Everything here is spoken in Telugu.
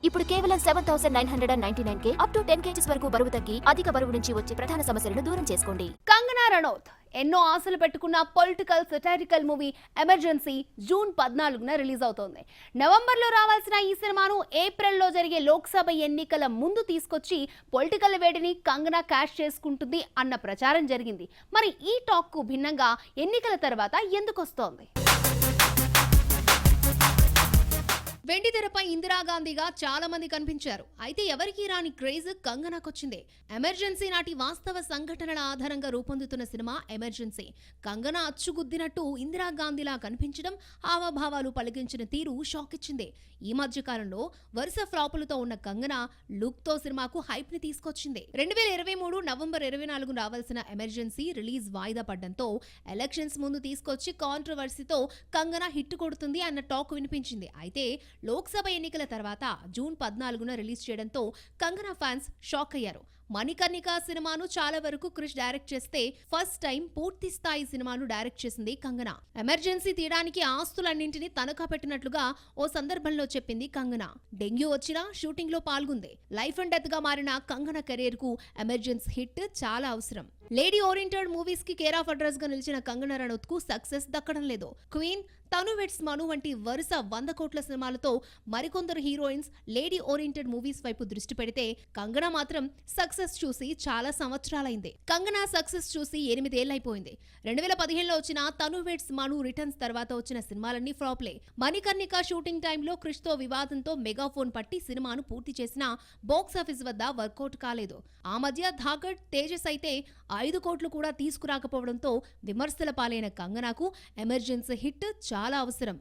ఇప్పుడు కేవలం 7,999 అప్ టు 10 kgs వరకు బరువు తగ్గి అధిక బరువు నుంచి వచ్చే ప్రధాన సమస్యలను దూరం చేసుకోండి. కంగనా రనౌత్ ఎన్నో ఆశలు పెట్టుకున్న political satirical movie Emergency June 14న రిలీజ్ అవుతోంది. నవంబర్లో రావాల్సిన ఈ సినిమాను ఏప్రిల్లో జరిగే లోక్సభ ఎన్నికల ముందు తీసుకొచ్చి పొలిటికల్ వేడిని కంగనా క్యాష్ చేసుకుంటుంది అన్న ప్రచారం జరిగింది. మరి ఈ టాక్ కు భిన్నంగా ఎన్నికల తర్వాత ఎందుకు వస్తోంది? వెండి తెరపై ఇందిరాగాంధీగా చాలా మంది కనిపించారు. అయితే ఎవరికి రాని క్రేజ్ కంగనాకొచ్చింది. ఎమర్జెన్సీ నాటి వాస్తవ సంఘటనల ఆధారంగా రూపొందుతున్న సినిమా ఎమర్జెన్సీ. కంగనా అచ్చుగుద్దినట్టు ఇందిరాగాంధీలా కనిపించడం, హావభావాలు పలికించిన తీరు షాక్ ఇచ్చింది. ఈ మధ్య కాలంలో వరుస ఫ్లాపులతో ఉన్న కంగనా లుక్ తో సినిమాకు హైప్ ని తీసుకొచ్చింది. 2023 నవంబర్ 24 రావాల్సిన ఎమర్జెన్సీ రిలీజ్ వాయిదా పడ్డంతో ఎలక్షన్స్ ముందు తీసుకొచ్చి కాంట్రవర్సీతో కంగనా హిట్ కొడుతుంది అన్న టాక్ వినిపించింది. అయితే లోక్సభ ఎన్నికల తర్వాత జూన్ 14న రిలీజ్ చేయడంతో కంగనా ఫ్యాన్స్ షాక్ అయ్యారు. మణికర్ణిక సినిమాను చాలా వరకు క్రిష్ డైరెక్ట్ చేస్తే ఫస్ట్ టైం పూర్తి స్థాయి సినిమాను డైరెక్ట్ చేసింది కంగనా. ఎమర్జెన్సీ తీయడానికి ఆస్తులన్నింటినీ తనఖా పెట్టినట్లుగా ఓ సందర్భంలో చెప్పింది కంగనా. డెంగ్యూ వచ్చినా షూటింగ్ లో పాల్గొంది. లైఫ్ అండ్ డెత్ గా మారిన కంగనా కెరీర్ కు ఎమర్జెన్సీ హిట్ చాలా అవసరం. లేడీ ఓరియంటెడ్ మూవీస్ కి కేర్ ఆఫ్ అడ్రస్ గా నిలిచిన కంగనా రనౌత్ కు సక్సెస్ దక్కడం లేదు. క్వీన్, తను వెడ్స్ మను వంటి వరుస 100 కోట్ల సినిమాలతో మరికొందరు హీరోయిన్స్ లేడీ ఓరియంటెడ్ మూవీస్ వైపు దృష్టి పెడితే కంగనా మాత్రం సక్సెస్ చూసి చాలా సంవత్సరాలైంది. కంగనా సక్సెస్ చూసి 8 ఏళ్లైపోయింది. 2015లో వచ్చిన తను వెడ్స్ మను రిటర్న్స్ తర్వాత వచ్చిన సినిమాలన్నీ ఫ్లాప్లే. మణికర్ణిక షూటింగ్ టైంలో క్రిష్ తో వివాదంతో మెగాఫోన్ పట్టి సినిమాను పూర్తి చేసినా బాక్సాఫీస్ వద్ద వర్కౌట్ కాలేదు. ఆ మధ్య ధాగడ్, తేజస్ అయితే 5 కోట్లు కూడా తీసుకురాకపోవడంతో విమర్శల పాలైన కంగనాకు ఎమర్జెన్సీ హిట్ చాలా అవసరం.